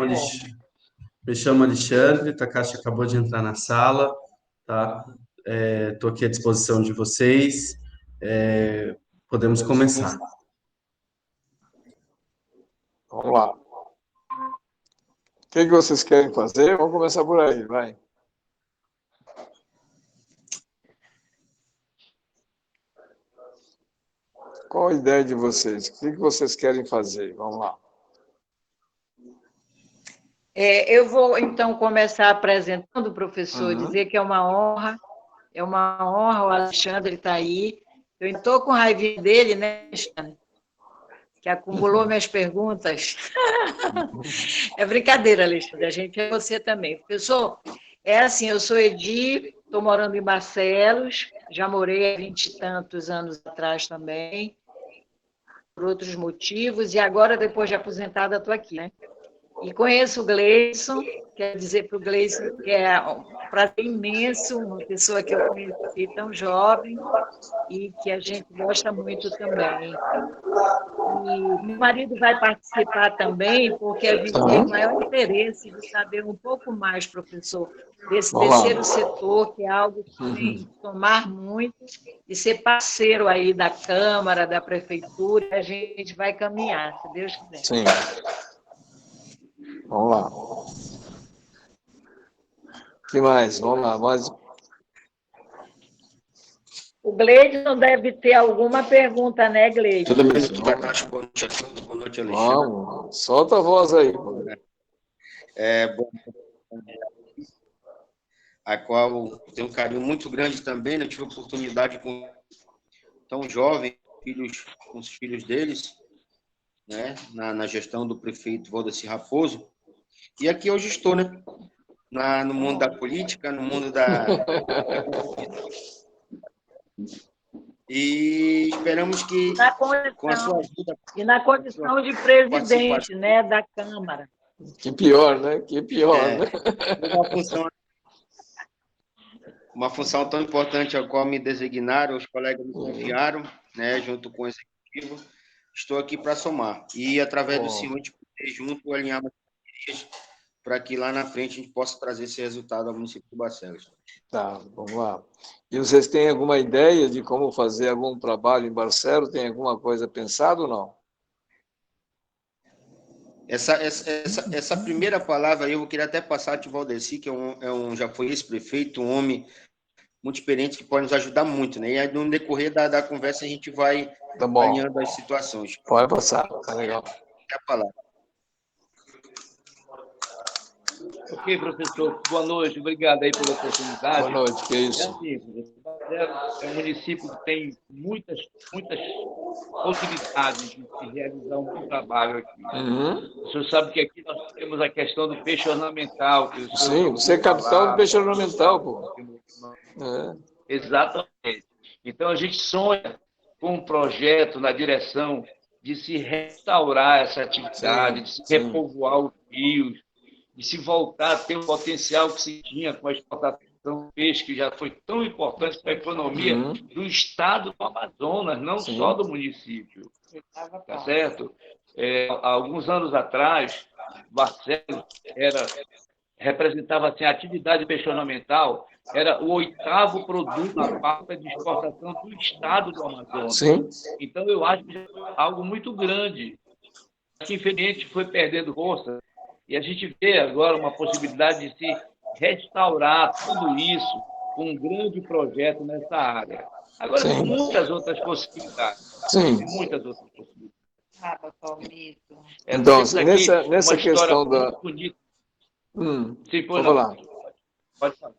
Alex- Me chamo Alexandre, Takashi acabou de entrar na sala, tá? Estou aqui à disposição de vocês. É, Podemos começar. Vamos lá. O que vocês querem fazer? Vamos começar por aí, vai. Qual a ideia de vocês? O que vocês querem fazer? Vamos lá. Eu vou, então, começar apresentando o professor, dizer que é uma honra o Alexandre estar aí. Eu estou com raiva dele, né, Alexandre? Que acumulou minhas perguntas. É brincadeira, Alexandre, a gente é você também. Professor, assim, eu sou Edi, estou morando em Barcelos, já morei há 20 e tantos anos atrás também, por outros motivos, e agora, depois de aposentada, estou aqui, né? E conheço o Gleison, quero dizer para o Gleison que é um prazer imenso, uma pessoa que eu conheci tão jovem e que a gente gosta muito também. E meu marido vai participar também, porque a gente tem o maior interesse de saber um pouco mais, professor, desse terceiro setor, que é algo que tem que tomar muito, e ser parceiro aí da Câmara, da Prefeitura, a gente vai caminhar, se Deus quiser. Sim. Vamos lá. O que mais? Vamos lá. O Gleidson deve ter alguma pergunta, né, Gleidson? Tudo bem, boa noite a todos, boa noite, Alexandre. Vamos, solta a voz aí. Bom, a qual tenho um carinho muito grande também, né? Tive a oportunidade com tão jovem, com os filhos deles, né? Na gestão do prefeito Valdeci Raposo. E aqui hoje estou, né? No mundo da política, no mundo da... E esperamos que, com a sua ajuda... E na condição de presidente, né, da Câmara. Que pior, né? Que pior, né? Uma função tão importante a qual me designaram, os colegas me confiaram, né, junto com o executivo. Estou aqui para somar. E, através do senhor, a gente poder junto alinhar mais parcerias para que lá na frente a gente possa trazer esse resultado ao município de Barcelos. Tá, vamos lá. E vocês têm alguma ideia de como fazer algum trabalho em Barcelos? Tem alguma coisa pensada ou não? Essa primeira palavra aí, eu queria até passar de Valdeci, que já foi ex-prefeito, um homem muito experiente que pode nos ajudar muito, né? E aí, no decorrer da conversa, a gente vai alinhando as situações. Pode passar, tá legal. É a palavra. Ok, professor. Boa noite. Obrigado aí pela oportunidade. Boa noite, que é isso? É um município que tem muitas possibilidades de se realizar um bom trabalho aqui. O senhor sabe que aqui nós temos a questão do peixe ornamental. Sim, você é capital do peixe ornamental, pô. Exatamente. Então, a gente sonha com um projeto na direção de se restaurar essa atividade, de se repovoar os rios, de se voltar a ter o potencial que se tinha com a exportação do peixe, que já foi tão importante para a economia do estado do Amazonas, não só do município. Tá certo? Há alguns anos atrás, Barcelos representava assim, a atividade peixe ornamental, era o 8º produto na pauta de exportação do estado do Amazonas. Sim. Então, eu acho que é algo muito grande, que infelizmente foi perdendo força. E a gente vê agora uma possibilidade de se restaurar tudo isso com um grande projeto nessa área. Agora, tem muitas outras possibilidades. Sim. Tem muitas outras possibilidades. Então, nessa questão da... Sim, pode falar. Pode falar.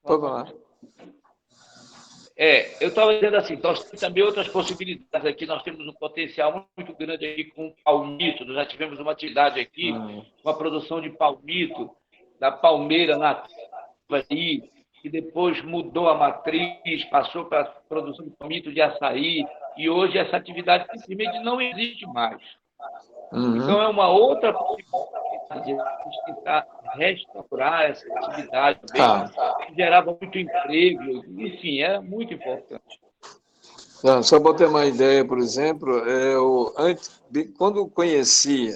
Pode falar. Eu estava dizendo assim, nós temos também outras possibilidades aqui, nós temos um potencial muito grande aqui com palmito, nós já tivemos uma atividade aqui, uma produção de palmito, da palmeira nativa aí, que depois mudou a matriz, passou para a produção de palmito de açaí, e hoje essa atividade simplesmente não existe mais. Então, é uma outra possibilidade de a gente tentar restaurar essa atividade também, que gerava muito emprego, enfim, é muito importante. Não, só para ter uma ideia, por exemplo, quando eu conheci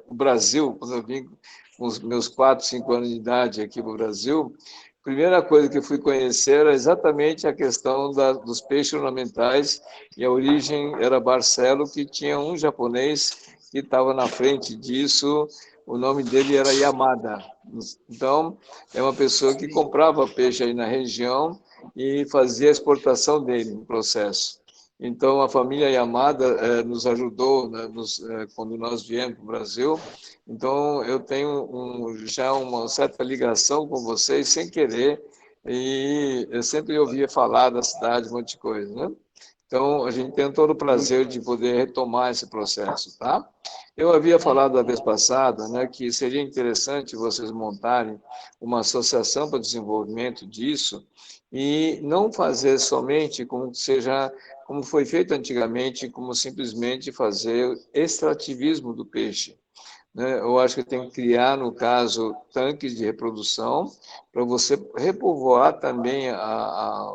o Brasil, quando eu vim com os meus 4, 5 anos de idade aqui para o Brasil, a primeira coisa que eu fui conhecer era exatamente a questão dos peixes ornamentais, e a origem era Barcelo, que tinha um japonês que estava na frente disso, o nome dele era Yamada. Então, é uma pessoa que comprava peixe aí na região e fazia a exportação dele no processo. Então, a família Yamada nos ajudou, né, quando nós viemos para o Brasil. Então, eu tenho já uma certa ligação com vocês, sem querer, e eu sempre ouvia falar da cidade, um monte de coisa, né? Então, a gente tem todo o prazer de poder retomar esse processo, tá? Eu havia falado da vez passada, né, que seria interessante vocês montarem uma associação para o desenvolvimento disso e não fazer somente como foi feito antigamente, como simplesmente fazer extrativismo do peixe, né? Eu acho que tem que criar, no caso, tanques de reprodução para você repovoar também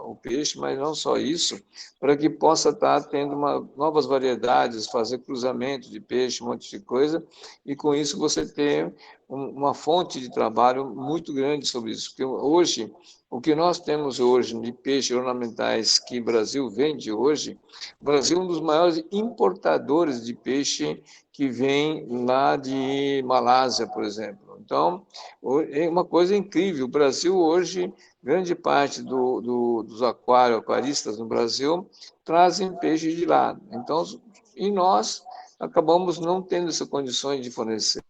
o peixe, mas não só isso, para que possa estar tendo novas variedades, fazer cruzamento de peixe, um monte de coisa, e com isso você ter uma fonte de trabalho muito grande sobre isso. Porque hoje, o que nós temos hoje de peixes ornamentais que o Brasil vende hoje, o Brasil é um dos maiores importadores de peixe que vem lá de Malásia, por exemplo. Então, é uma coisa incrível. O Brasil hoje, grande parte dos aquaristas no Brasil trazem peixes de lá. Então, e nós acabamos não tendo essas condições de fornecer.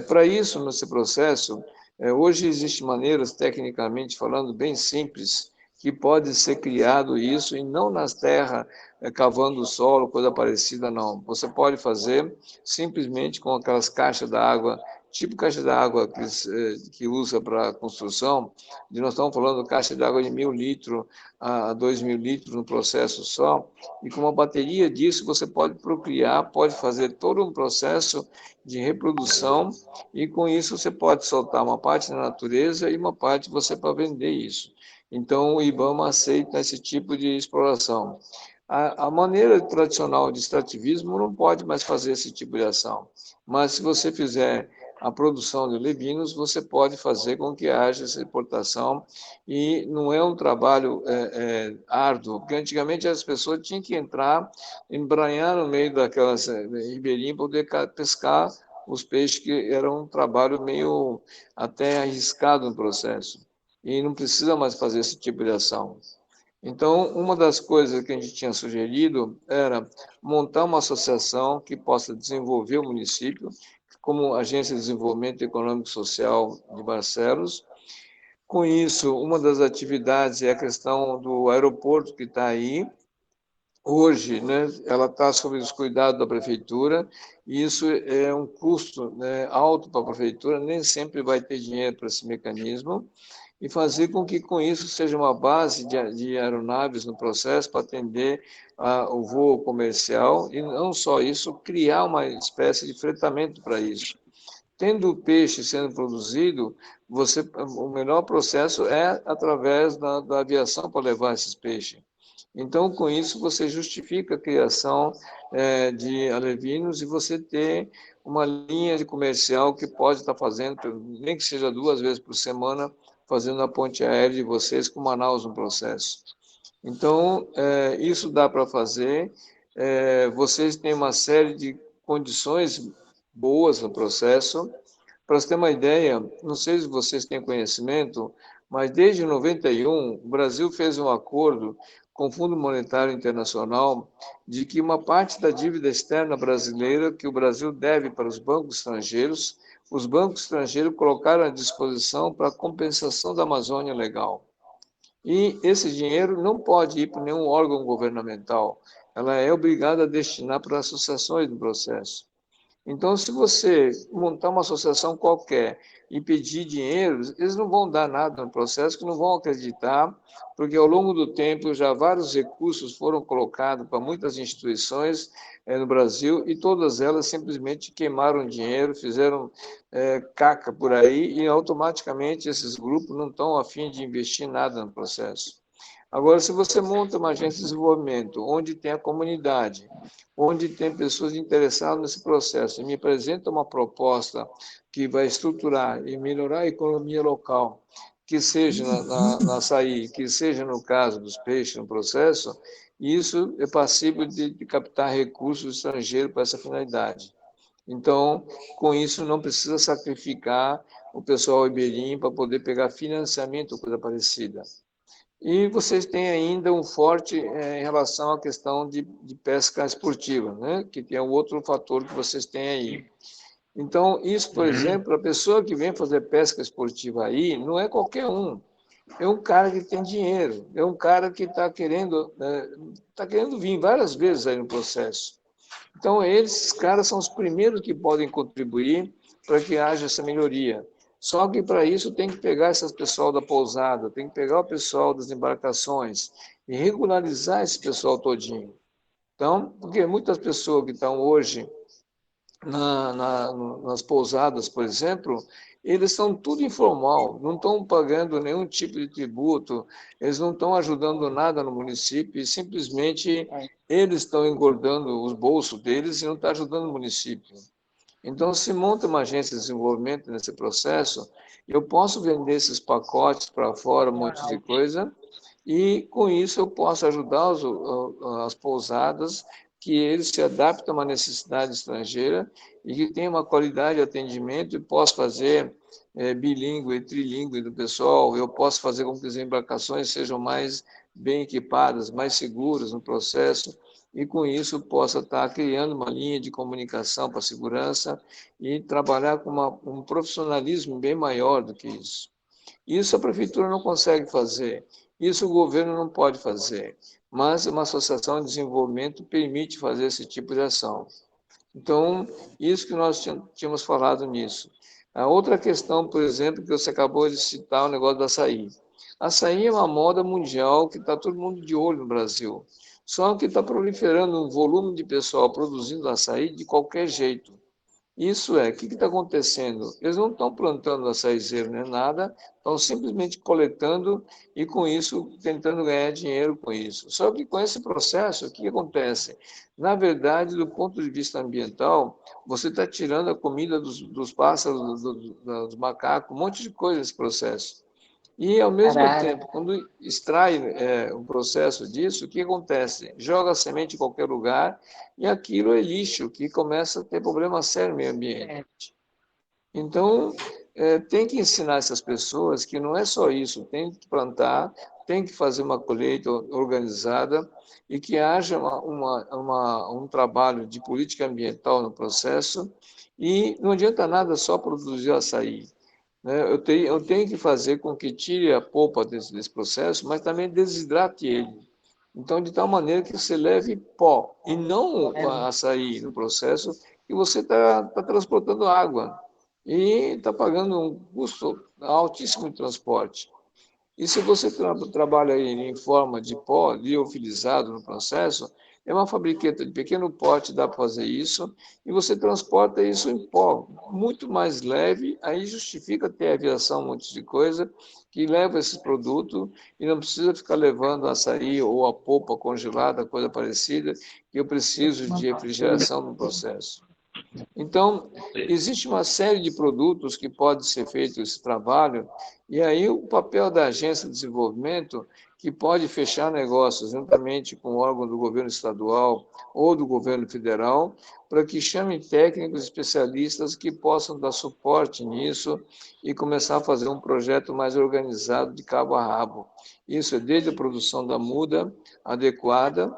Para isso, nesse processo, hoje existem maneiras, tecnicamente falando, bem simples, que pode ser criado isso, e não nas terras, cavando o solo, coisa parecida, não. Você pode fazer simplesmente com aquelas caixas d'água, tipo caixa d'água que usa para construção, nós estamos falando de caixa d'água de 1.000 litros a 2.000 litros no processo só, e com uma bateria disso você pode procriar, pode fazer todo um processo de reprodução, e com isso você pode soltar uma parte na natureza e uma parte você para vender isso. Então, o IBAMA aceita esse tipo de exploração. A maneira tradicional de extrativismo não pode mais fazer esse tipo de ação, mas se você fizer a produção de levinos, você pode fazer com que haja essa exportação, e não é um trabalho árduo, porque antigamente as pessoas tinham que entrar, embranhar no meio daquelas ribeirinhas para poder pescar os peixes, que era um trabalho meio até arriscado no processo, e não precisa mais fazer esse tipo de ação. Então, uma das coisas que a gente tinha sugerido era montar uma associação que possa desenvolver o município, como Agência de Desenvolvimento Econômico e Social de Barcelos. Com isso, uma das atividades é a questão do aeroporto que está aí. Hoje, né, ela está sob os cuidados da prefeitura, e isso é um custo, né, alto para a prefeitura, nem sempre vai ter dinheiro para esse mecanismo, e fazer com que, com isso, seja uma base de aeronaves no processo para atender o voo comercial, e não só isso, criar uma espécie de fretamento para isso. Tendo o peixe sendo produzido, o melhor processo é através da aviação para levar esses peixes. Então, com isso, você justifica a criação de alevinos, e você ter uma linha de comercial que pode estar fazendo, nem que seja 2 vezes por semana, fazendo a ponte aérea de vocês com Manaus no processo. Então, isso dá para fazer. Vocês têm uma série de condições boas no processo. Para você ter uma ideia, não sei se vocês têm conhecimento, mas desde 91, o Brasil fez um acordo com o Fundo Monetário Internacional de que uma parte da dívida externa brasileira que o Brasil deve para os bancos estrangeiros, os bancos estrangeiros colocaram à disposição para a compensação da Amazônia Legal. E esse dinheiro não pode ir para nenhum órgão governamental, ela é obrigada a destinar para associações no processo. Então, se você montar uma associação qualquer e pedir dinheiro, eles não vão dar nada no processo, que não vão acreditar, porque ao longo do tempo já vários recursos foram colocados para muitas instituições no Brasil, e todas elas simplesmente queimaram dinheiro, fizeram caca por aí, e automaticamente esses grupos não estão a fim de investir nada no processo. Agora, se você monta uma agência de desenvolvimento, onde tem a comunidade, onde tem pessoas interessadas nesse processo, e me apresenta uma proposta que vai estruturar e melhorar a economia local, que seja na açaí, que seja no caso dos peixes no processo, isso é passível de captar recursos estrangeiros para essa finalidade. Então, com isso, não precisa sacrificar o pessoal ribeirinho para poder pegar financiamento ou coisa parecida. E vocês têm ainda um forte em relação à questão de pesca esportiva, né? Que tem um outro fator que vocês têm aí. Então, isso, por exemplo, a pessoa que vem fazer pesca esportiva aí não é qualquer um. É um cara que tem dinheiro, é um cara que está querendo vir várias vezes aí no processo. Então, esses caras são os primeiros que podem contribuir para que haja essa melhoria. Só que para isso tem que pegar esse pessoal da pousada, tem que pegar o pessoal das embarcações e regularizar esse pessoal todinho. Então, porque muitas pessoas que estão hoje nas pousadas, por exemplo, eles são tudo informal, não estão pagando nenhum tipo de tributo, eles não estão ajudando nada no município, e simplesmente eles estão engordando os bolsos deles e não estão ajudando o município. Então, se monta uma agência de desenvolvimento nesse processo, eu posso vender esses pacotes para fora, um monte de coisa, e com isso eu posso ajudar as pousadas que eles se adaptam a uma necessidade estrangeira e que tem uma qualidade de atendimento e posso fazer bilíngue e trilíngue do pessoal, eu posso fazer com que as embarcações sejam mais bem equipadas, mais seguras no processo, e com isso possa estar criando uma linha de comunicação para a segurança e trabalhar com um profissionalismo bem maior do que isso. Isso a prefeitura não consegue fazer, isso o governo não pode fazer, mas uma associação de desenvolvimento permite fazer esse tipo de ação. Então, isso que nós tínhamos falado nisso. A outra questão, por exemplo, que você acabou de citar, o negócio do açaí. Açaí é uma moda mundial que está todo mundo de olho no Brasil. Só que está proliferando um volume de pessoal produzindo açaí de qualquer jeito. Isso o que está acontecendo? Eles não estão plantando açaizeiro nem nada, estão simplesmente coletando e, com isso, tentando ganhar dinheiro com isso. Só que com esse processo, o que acontece? Na verdade, do ponto de vista ambiental, você está tirando a comida dos pássaros, dos macacos, um monte de coisa nesse processo. E, ao mesmo tempo, quando extrai um processo disso, o que acontece? Joga a semente em qualquer lugar e aquilo é lixo, que começa a ter problema sério no meio ambiente. Então, tem que ensinar essas pessoas que não é só isso, tem que plantar, tem que fazer uma colheita organizada e que haja um trabalho de política ambiental no processo, e não adianta nada só produzir açaí. Né? Eu tenho que fazer com que tire a polpa desse processo, mas também desidrate ele. Então, de tal maneira que você leve pó e não açaí no processo, e você está transportando água e está pagando um custo altíssimo de transporte. E se você trabalha em forma de pó liofilizado no processo, é uma fabriqueta de pequeno porte, dá para fazer isso, e você transporta isso em pó, muito mais leve, aí justifica ter aviação, um monte de coisa, que leva esse produto e não precisa ficar levando açaí ou a polpa congelada, coisa parecida, que eu preciso de refrigeração no processo. Então, existe uma série de produtos que pode ser feito esse trabalho, e aí o papel da agência de desenvolvimento, que pode fechar negócios juntamente com o órgão do governo estadual ou do governo federal, para que chamem técnicos especialistas que possam dar suporte nisso e começar a fazer um projeto mais organizado de cabo a rabo. Isso é desde a produção da muda adequada,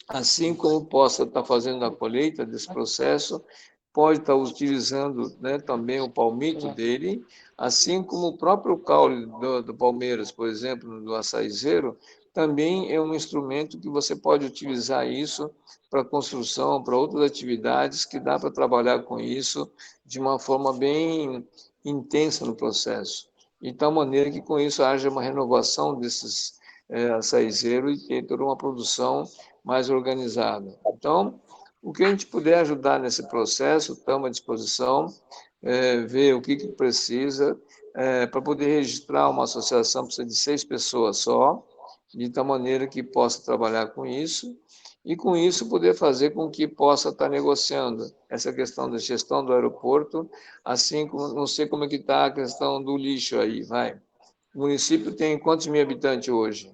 assim como possa estar fazendo a colheita desse processo, pode estar utilizando, né, também o palmito dele, assim como o próprio caule do Palmeiras, por exemplo, do açaizeiro, também é um instrumento que você pode utilizar isso para construção, para outras atividades, que dá para trabalhar com isso de uma forma bem intensa no processo. De tal maneira que com isso haja uma renovação desses açaizeiros e ter toda uma produção mais organizada. Então, o que a gente puder ajudar nesse processo, estamos à disposição, ver o que precisa, para poder registrar uma associação, precisa de 6 pessoas só, de tal maneira que possa trabalhar com isso e, com isso, poder fazer com que possa estar negociando essa questão da gestão do aeroporto, assim como, não sei como é que está a questão do lixo aí, vai. O município tem quantos mil habitantes hoje?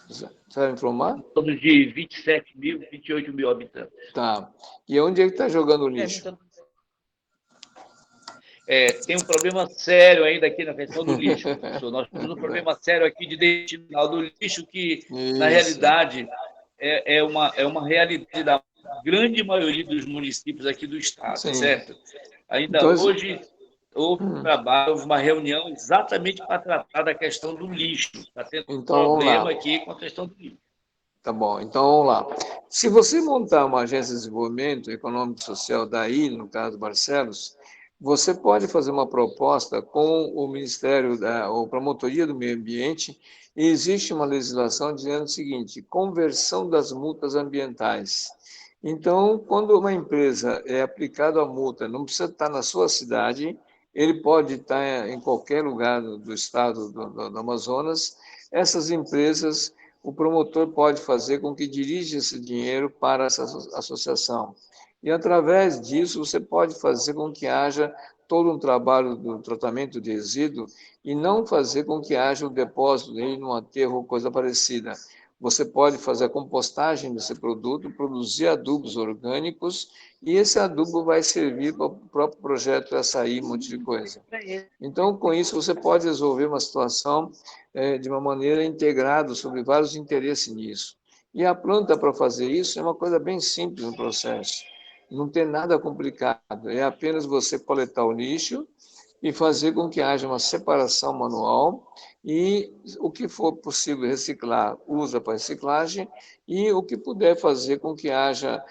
Você vai me informar? Em torno de 27 mil, 28 mil habitantes. Tá. E onde é que está jogando o lixo? Tem um problema sério ainda aqui na questão do lixo, professor. Nós temos um problema sério aqui de destino do lixo que, na realidade, é uma realidade da grande maioria dos municípios aqui do estado, Sim. certo? Ainda Então, hoje houve um trabalho, houve uma reunião exatamente para tratar da questão do lixo. Está tendo Então, vamos problema lá. aqui com a questão do lixo. Tá bom, então vamos lá. Se você montar uma agência de desenvolvimento econômico e social daí, no caso do Barcelos, você pode fazer uma proposta com o Ministério ou Promotoria do Meio Ambiente, e existe uma legislação dizendo o seguinte: conversão das multas ambientais. Então, quando uma empresa é aplicada a multa, não precisa estar na sua cidade, ele pode estar em qualquer lugar do estado do Amazonas, essas empresas, o promotor pode fazer com que dirija esse dinheiro para essa associação. E, através disso, você pode fazer com que haja todo um trabalho do tratamento de resíduo e não fazer com que haja o depósito dele num aterro ou coisa parecida. Você pode fazer a compostagem desse produto, produzir adubos orgânicos, e esse adubo vai servir para o próprio projeto Açaí, um monte de coisa. Então, com isso, você pode resolver uma situação de uma maneira integrada sobre vários interesses nisso. E a planta, para fazer isso, é uma coisa bem simples no processo. Não tem nada complicado, é apenas você coletar o lixo e fazer com que haja uma separação manual, e o que for possível reciclar, usa para reciclagem, e o que puder fazer com que haja,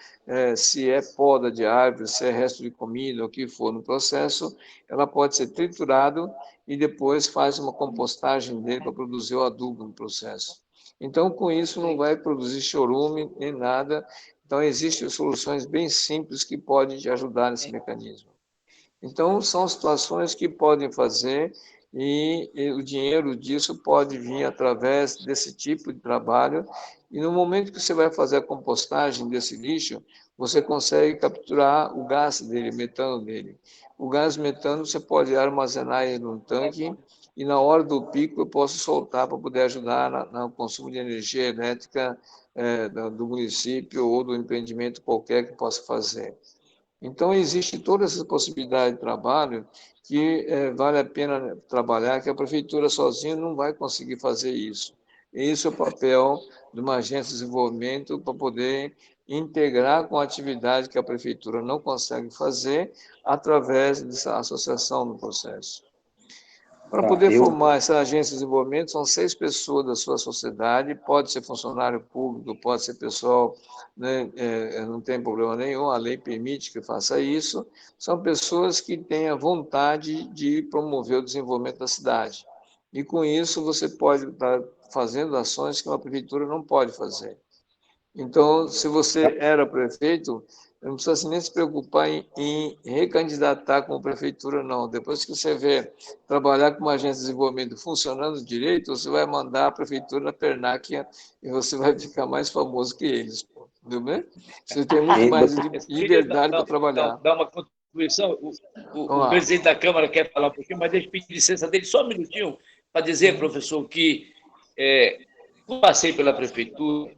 se é poda de árvore, se é resto de comida, o que for no processo, ela pode ser triturado e depois faz uma compostagem dele para produzir o adubo no processo. Então, com isso, não vai produzir chorume nem nada. Então, existem soluções bem simples que podem te ajudar nesse mecanismo. Então, são situações que podem fazer, e o dinheiro disso pode vir através desse tipo de trabalho. E no momento que você vai fazer a compostagem desse lixo, você consegue capturar o gás dele, o metano dele. O gás metano você pode armazenar ele num tanque, e na hora do pico eu posso soltar para poder ajudar no consumo de energia elétrica do município ou do empreendimento qualquer que possa fazer. Então, existe toda essa possibilidade de trabalho que vale a pena trabalhar, que a prefeitura sozinha não vai conseguir fazer isso. Esse é o papel de uma agência de desenvolvimento, para poder integrar com a atividade que a prefeitura não consegue fazer através dessa associação no processo. Para poder formar essa agência de desenvolvimento, são 6 pessoas da sua sociedade, pode ser funcionário público, pode ser pessoal, né, não tem problema nenhum, a lei permite que faça isso, são pessoas que têm a vontade de promover o desenvolvimento da cidade. E, com isso, você pode estar fazendo ações que uma prefeitura não pode fazer. Então, se você era prefeito, não precisa nem se preocupar em recandidatar como prefeitura, não. Depois que você vê trabalhar com uma agência de desenvolvimento funcionando direito, você vai mandar a prefeitura na pernáquia e você vai ficar mais famoso que eles. Entendeu bem? Você tem muito mais liberdade para trabalhar. Dá uma contribuição. O presidente da Câmara quer falar um pouquinho, mas deixa eu pedir licença dele só um minutinho para dizer, professor, que quando passei pela prefeitura,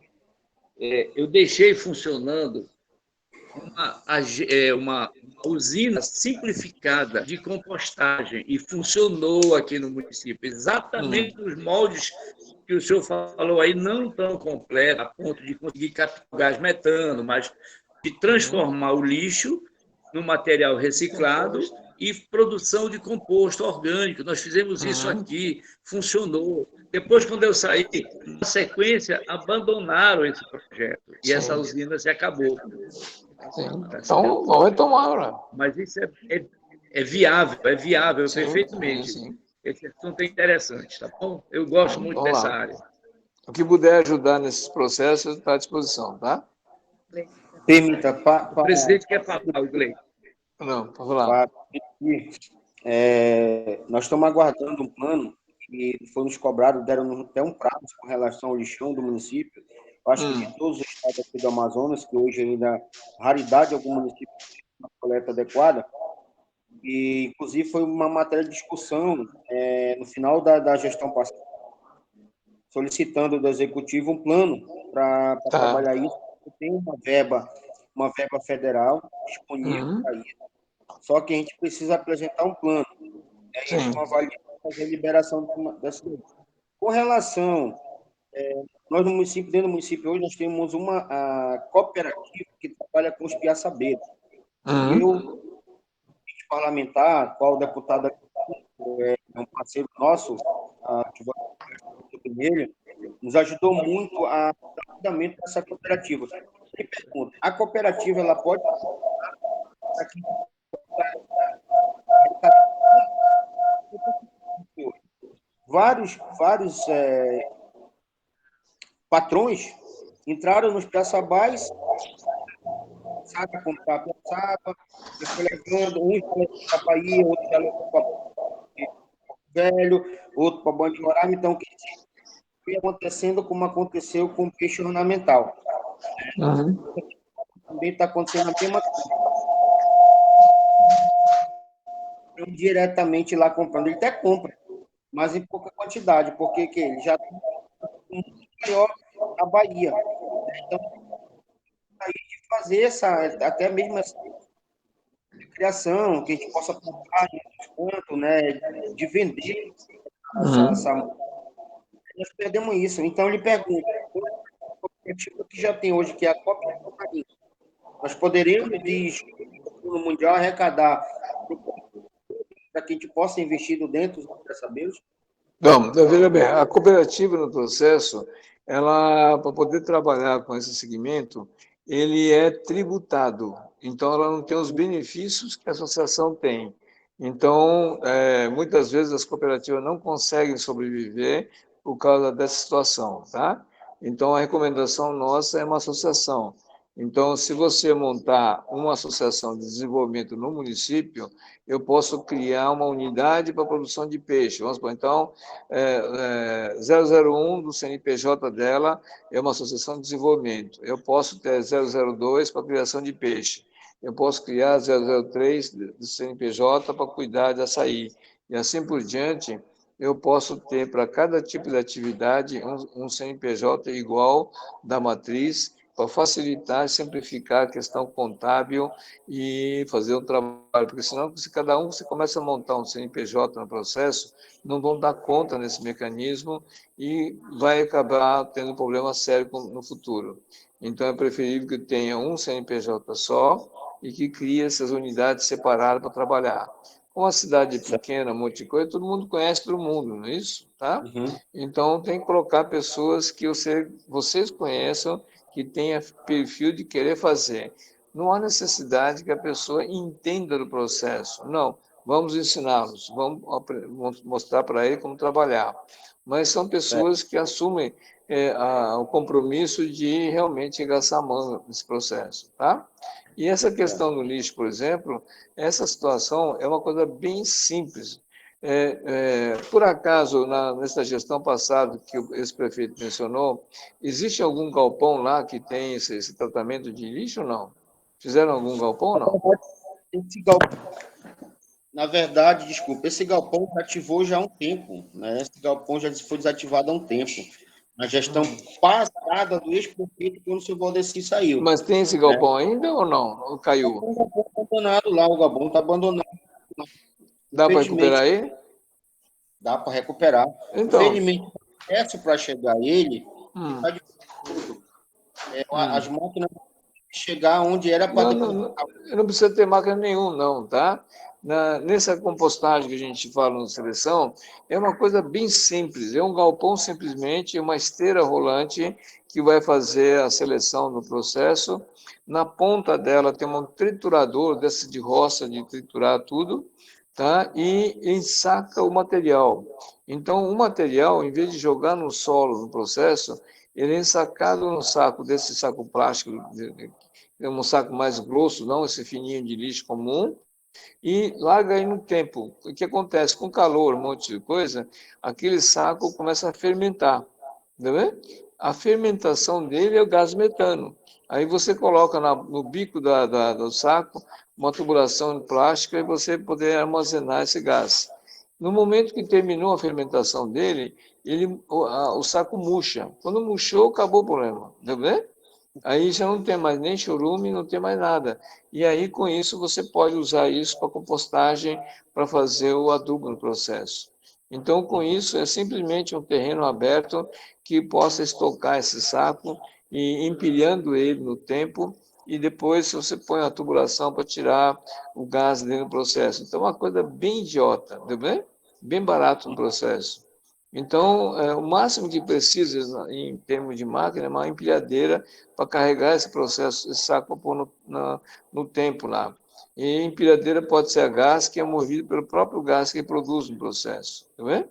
eu deixei funcionando uma usina simplificada de compostagem, e funcionou aqui no município, exatamente nos moldes que o senhor falou aí, não tão completo, a ponto de conseguir captar o gás metano, mas de transformar o lixo no material reciclado e produção de composto orgânico. Nós fizemos isso aqui, funcionou. Depois, quando eu saí, na sequência, abandonaram esse projeto, e essa usina se acabou. Sim. Então, vamos retomar agora. Mas isso é viável, perfeitamente. Sim. Esse assunto é interessante, tá bom? Eu gosto muito dessa área. O que puder ajudar nesses processos está à disposição, tá? Permita, O presidente quer falar, o Gleison. Não, pode falar. Nós estamos aguardando um plano e foi nos cobrado, deram até um prazo com relação ao lixão do município. Eu acho que de todos os estados aqui do Amazonas, que hoje ainda raridade algum município tem uma coleta adequada, e inclusive foi uma matéria de discussão no final da gestão passada, solicitando do executivo um plano para trabalhar isso. Tem uma verba federal disponível para isso, só que a gente precisa apresentar um plano. Aí eles vão avaliar e fazer a liberação dessa. Com relação, nós no município, dentro do município hoje, nós temos uma cooperativa que trabalha com os piaçabeiros. Eu, parlamentar, qual deputado é um parceiro nosso, dele, nos ajudou muito a dar andamento dessa cooperativa. Ele pergunta, a cooperativa ela pode vários patrões entraram nos piaçabais, sabe, comprar piaçaba, e foi levando, um para a Bahia, outro já levou para Velho, outro para Banho de Roraima, então foi acontecendo como aconteceu com o peixe ornamental. Também está acontecendo a mesma coisa. Não diretamente lá comprando, ele até compra, mas em pouca quantidade, porque ele já tem muito maior na Bahia. Então, aí de fazer até mesmo essa criação, que a gente possa comprar desconto, né, de vender nós perdemos isso. Então, ele pergunta, a cooperativa que já tem hoje, que é a Cooperativa Marinha, nós poderemos, no Mundial, arrecadar para que a gente possa investir dentro dos saberes? Não, veja bem, a cooperativa no processo, ela, para poder trabalhar com esse segmento, ele é tributado, então ela não tem os benefícios que a associação tem. Então, muitas vezes as cooperativas não conseguem sobreviver por causa dessa situação, tá? Então, a recomendação nossa é uma associação. Então, se você montar uma associação de desenvolvimento no município, eu posso criar uma unidade para a produção de peixe. Vamos supor, então, 001 do CNPJ dela é uma associação de desenvolvimento. Eu posso ter 002 para a criação de peixe. Eu posso criar 003 do CNPJ para cuidar de açaí. E assim por diante, eu posso ter para cada tipo de atividade um CNPJ igual da matriz, para facilitar e simplificar a questão contábil e fazer um trabalho, porque senão, se cada um você começa a montar um CNPJ no processo, não vão dar conta nesse mecanismo e vai acabar tendo um problema sério no futuro. Então, é preferível que tenha um CNPJ só e que crie essas unidades separadas para trabalhar. Uma cidade pequena, Monte Coisa, todo mundo conhece todo mundo, não é isso? Tá? Então, tem que colocar pessoas que vocês conheçam, que tenha perfil de querer fazer. Não há necessidade que a pessoa entenda do processo. Não, vamos ensiná-los, vamos mostrar para ele como trabalhar. Mas são pessoas que assumem o compromisso de realmente gastar a mão nesse processo, tá? E essa questão do lixo, por exemplo, essa situação é uma coisa bem simples. Por acaso, nessa gestão passada que o ex-prefeito mencionou, existe algum galpão lá que tem esse tratamento de lixo ou não? Fizeram algum galpão ou não? Esse galpão, na verdade, desculpa, esse galpão ativou já há um tempo, né? Esse galpão já foi desativado há um tempo. Na gestão passada do ex-prefeito, quando o seu Valdeci saiu. Mas tem esse galpão ainda ou não? Ou caiu? O galpão está abandonado lá, o galpão está abandonado. Dá para recuperar ele? Dá para recuperar. Então, infelizmente, o processo para chegar a ele está difícil. As máquinas chegar onde era para... Não precisa ter máquina nenhuma, não, tá? Nessa compostagem que a gente fala na seleção, é uma coisa bem simples. É um galpão simplesmente, uma esteira rolante que vai fazer a seleção no processo. Na ponta dela tem um triturador desse de roça, de triturar tudo, tá? E ensaca o material. Então, o material, em vez de jogar no solo no processo, ele é ensacado no saco, desse saco plástico, é um saco mais grosso, não esse fininho de lixo comum, e larga aí no tempo. O que acontece? Com calor, um monte de coisa, aquele saco começa a fermentar, entendeu? A fermentação dele é o gás metano. Aí você coloca no bico do saco uma tubulação de plástico e você poder armazenar esse gás. No momento que terminou a fermentação dele, o saco murcha. Quando murchou, acabou o problema, entendeu? Aí já não tem mais nem chorume, não tem mais nada. E aí, com isso, você pode usar isso para compostagem, para fazer o adubo no processo. Então, com isso, é simplesmente um terreno aberto que possa estocar esse saco e empilhando ele no tempo, e depois você põe a tubulação para tirar o gás dentro do processo. Então, é uma coisa bem idiota, entendeu? Bem barato no processo. Então, o máximo que precisa em termos de máquina é uma empilhadeira para carregar esse processo, esse saco para pôr no tempo lá. E a empilhadeira pode ser a gás, que é movido pelo próprio gás que produz no processo. Tá vendo?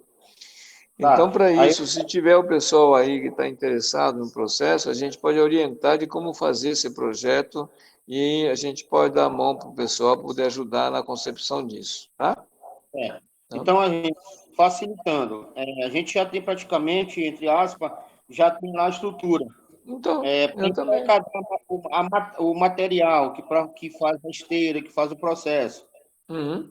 Então, para isso, se tiver o pessoal aí que está interessado no processo, a gente pode orientar de como fazer esse projeto e a gente pode dar a mão para o pessoal poder ajudar na concepção disso, tá? Então, a gente, facilitando, a gente já tem praticamente, entre aspas, já tem lá a estrutura. Então, eu também. O material que faz a esteira, que faz o processo.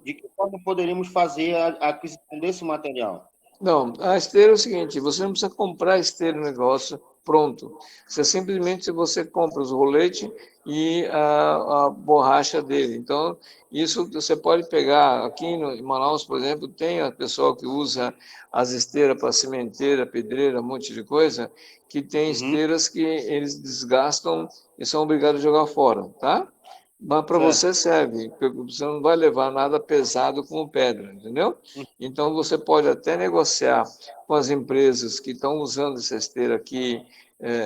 De que forma poderíamos fazer a aquisição desse material? Não, a esteira é o seguinte, você não precisa comprar a esteira no negócio pronto. Você simplesmente você compra os roletes e a borracha dele. Então, isso você pode pegar aqui em Manaus, por exemplo, tem a pessoa que usa as esteiras para cimenteira, pedreira, um monte de coisa, que tem esteiras que eles desgastam e são obrigados a jogar fora, tá? Mas para você serve, porque você não vai levar nada pesado como pedra, entendeu? Então você pode até negociar com as empresas que estão usando essa esteira aqui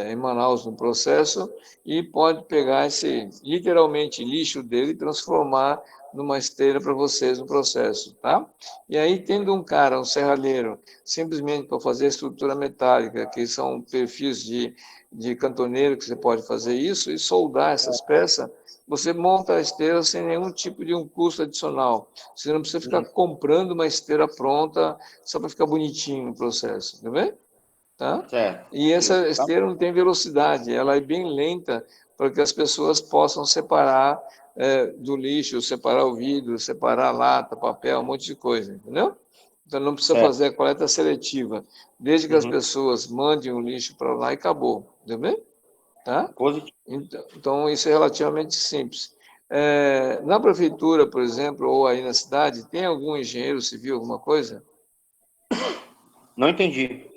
em Manaus no processo e pode pegar esse literalmente lixo dele e transformar numa esteira para vocês no processo, tá? E aí tendo um cara, um serralheiro, simplesmente para fazer estrutura metálica, que são perfis de cantoneiro que você pode fazer isso e soldar essas peças, você monta a esteira sem nenhum tipo de um custo adicional. Você não precisa ficar comprando uma esteira pronta só para ficar bonitinho no processo, tá vendo? Tá? Certo. E essa esteira não tem velocidade, ela é bem lenta para que as pessoas possam separar do lixo, separar o vidro, separar a lata, papel, um monte de coisa, entendeu? Então não precisa fazer a coleta seletiva, desde que as pessoas mandem o lixo para lá e acabou, entendeu? Tá? Então, isso é relativamente simples. Na prefeitura, por exemplo, ou aí na cidade, tem algum engenheiro civil, alguma coisa? Não entendi.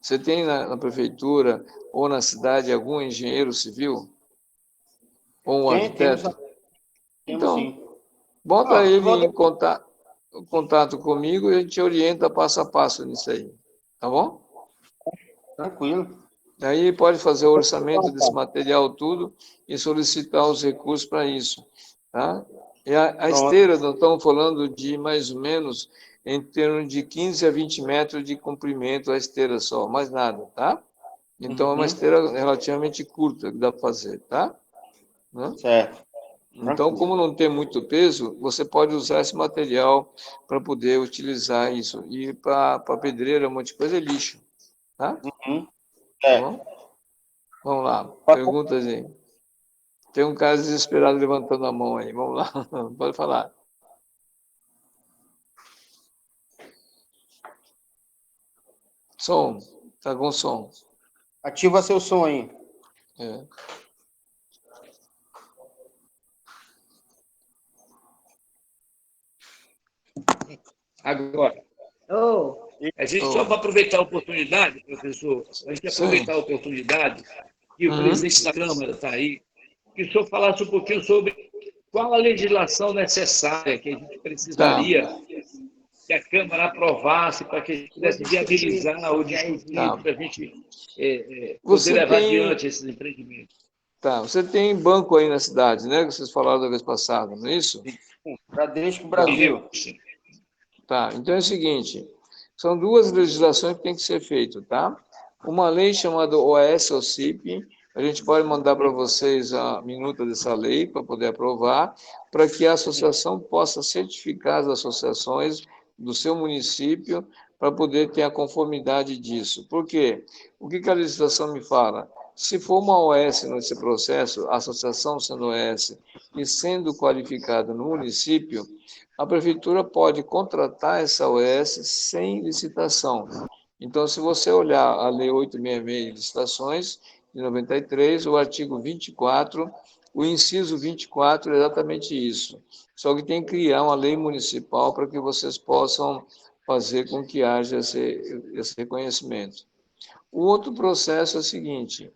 Você tem na prefeitura ou na cidade algum engenheiro civil? Ou um arquiteto? Então, sim. bota ele em contato comigo e a gente orienta passo a passo nisso aí. Tá bom? Tranquilo. Aí pode fazer o orçamento desse material tudo e solicitar os recursos para isso, tá? E a esteira, nós estamos falando de mais ou menos em torno de 15 a 20 metros de comprimento a esteira só, mais nada, tá? Então é uma esteira relativamente curta que dá para fazer, tá? Certo. Então, como não tem muito peso, você pode usar esse material para poder utilizar isso. E para pedreira, um monte de coisa é lixo, tá? Tá bom? Vamos lá, perguntas aí. Tem um cara desesperado levantando a mão aí. Vamos lá, pode falar. Som, tá com som. Ativa seu som aí. Agora, a gente só para aproveitar a oportunidade, professor, a gente aproveitar a oportunidade que o presidente da Câmara está aí, que o senhor falasse um pouquinho sobre qual a legislação necessária que a gente precisaria que a Câmara aprovasse para que a gente pudesse viabilizar ou discutir para a gente poder levar adiante esses empreendimentos. Tá, você tem banco aí na cidade, né? Que vocês falaram da vez passada, não é isso? Bradesco Brasil. Tá, então é o seguinte, são duas legislações que tem que ser feitas, tá? Uma lei chamada OS-OCIP, A gente pode mandar para vocês a minuta dessa lei para poder aprovar, para que a associação possa certificar as associações do seu município para poder ter a conformidade disso. Por quê? O que a legislação me fala? Se for uma OS nesse processo, a associação sendo OS e sendo qualificada no município, a prefeitura pode contratar essa OS sem licitação. Então, se você olhar a Lei 866 de licitações, de 93, o artigo 24, o inciso 24 é exatamente isso. Só que tem que criar uma lei municipal para que vocês possam fazer com que haja esse reconhecimento. O outro processo é o seguinte,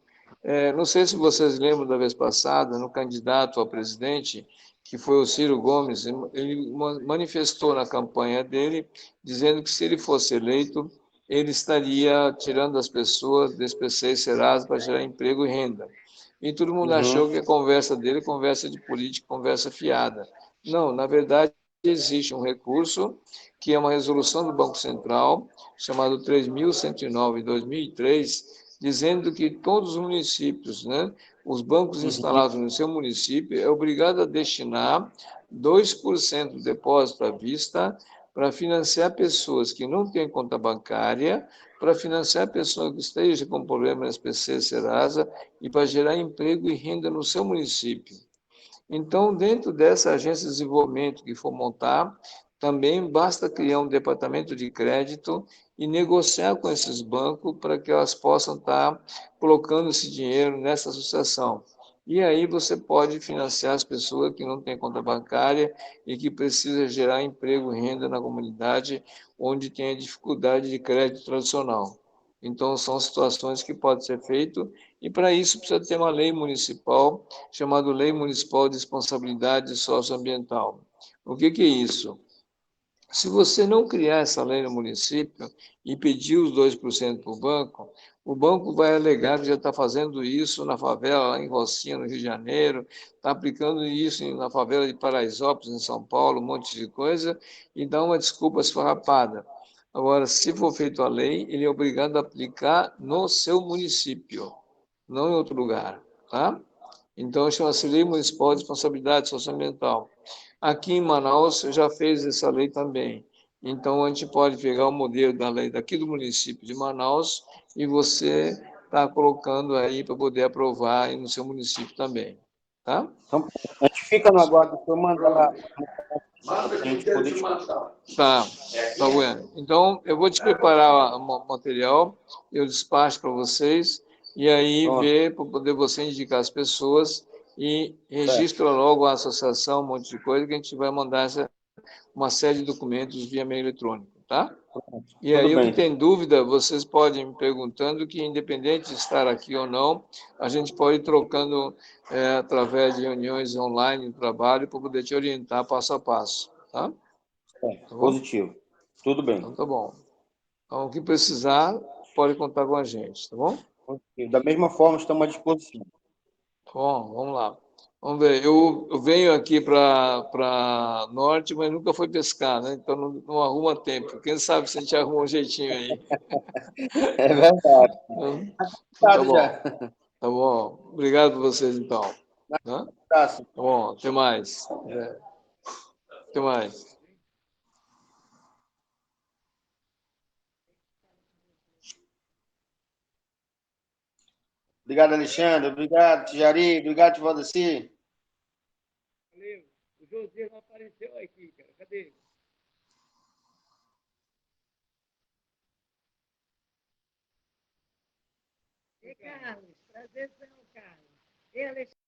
não sei se vocês lembram da vez passada, no candidato a presidente, que foi o Ciro Gomes, ele manifestou na campanha dele, dizendo que se ele fosse eleito, ele estaria tirando as pessoas desse PC e Serasa para gerar emprego e renda. E todo mundo achou que a conversa dele é conversa de político, conversa fiada. Não, na verdade, existe um recurso, que é uma resolução do Banco Central, chamado 3.109, de 2003, dizendo que todos os municípios, né, os bancos instalados no seu município, é obrigado a destinar 2% do depósito à vista para financiar pessoas que não têm conta bancária, para financiar pessoas que estejam com problemas no SPC Serasa e para gerar emprego e renda no seu município. Então, dentro dessa agência de desenvolvimento que for montar, também basta criar um departamento de crédito e negociar com esses bancos para que elas possam estar colocando esse dinheiro nessa associação. E aí você pode financiar as pessoas que não têm conta bancária e que precisam gerar emprego e renda na comunidade onde tem a dificuldade de crédito tradicional. Então, são situações que podem ser feitas e, para isso, precisa ter uma lei municipal chamada Lei Municipal de Responsabilidade Socioambiental. O que é isso? Se você não criar essa lei no município e pedir os 2% para o banco vai alegar que já está fazendo isso na favela, lá em Rocinha, no Rio de Janeiro, está aplicando isso na favela de Paraisópolis, em São Paulo, um monte de coisa, e dá uma desculpa esfarrapada. Agora, se for feita a lei, ele é obrigado a aplicar no seu município, não em outro lugar, tá? Então, chama-se Lei Municipal de Responsabilidade Socioambiental. Aqui em Manaus já fez essa lei também. Então, a gente pode pegar o modelo da lei daqui do município de Manaus e você está colocando aí para poder aprovar aí no seu município também. Tá? Então, a gente fica no aguardo, o senhor manda lá Manda para a que eu gente quero poder te matar. Tá, tá bueno. Então, eu vou te preparar o material, eu despacho para vocês, e aí Pronto. ver, para poder você indicar as pessoas, e registra logo a associação, um monte de coisa, que a gente vai mandar uma série de documentos via meio eletrônico, tá? E Tudo aí, o que bem. tem dúvida, vocês podem me perguntando, que independente de estar aqui ou não, a gente pode ir trocando através de reuniões online, de trabalho, para poder te orientar passo a passo, tá? Tá bom? Positivo. Tudo bem. Então, tá bom. Então, o que precisar, pode contar com a gente, tá bom? Positivo. Da mesma forma, estamos à disposição. Tá bom, vamos lá. Vamos ver, eu venho aqui para norte, mas nunca fui pescar, né? Então não arruma tempo. Quem sabe se a gente arruma um jeitinho aí. É verdade. Então, tá Sabe bom, já. tá bom. Obrigado a vocês, então. Tá? Abraço. Tá bom, até mais. Até mais. Obrigado, Alexandre. Obrigado, Tijari. Obrigado, Valdeci. Valeu. O Josias não apareceu aqui, cara. Cadê? E Carlos, prazerzão, Carlos. E Alexandre?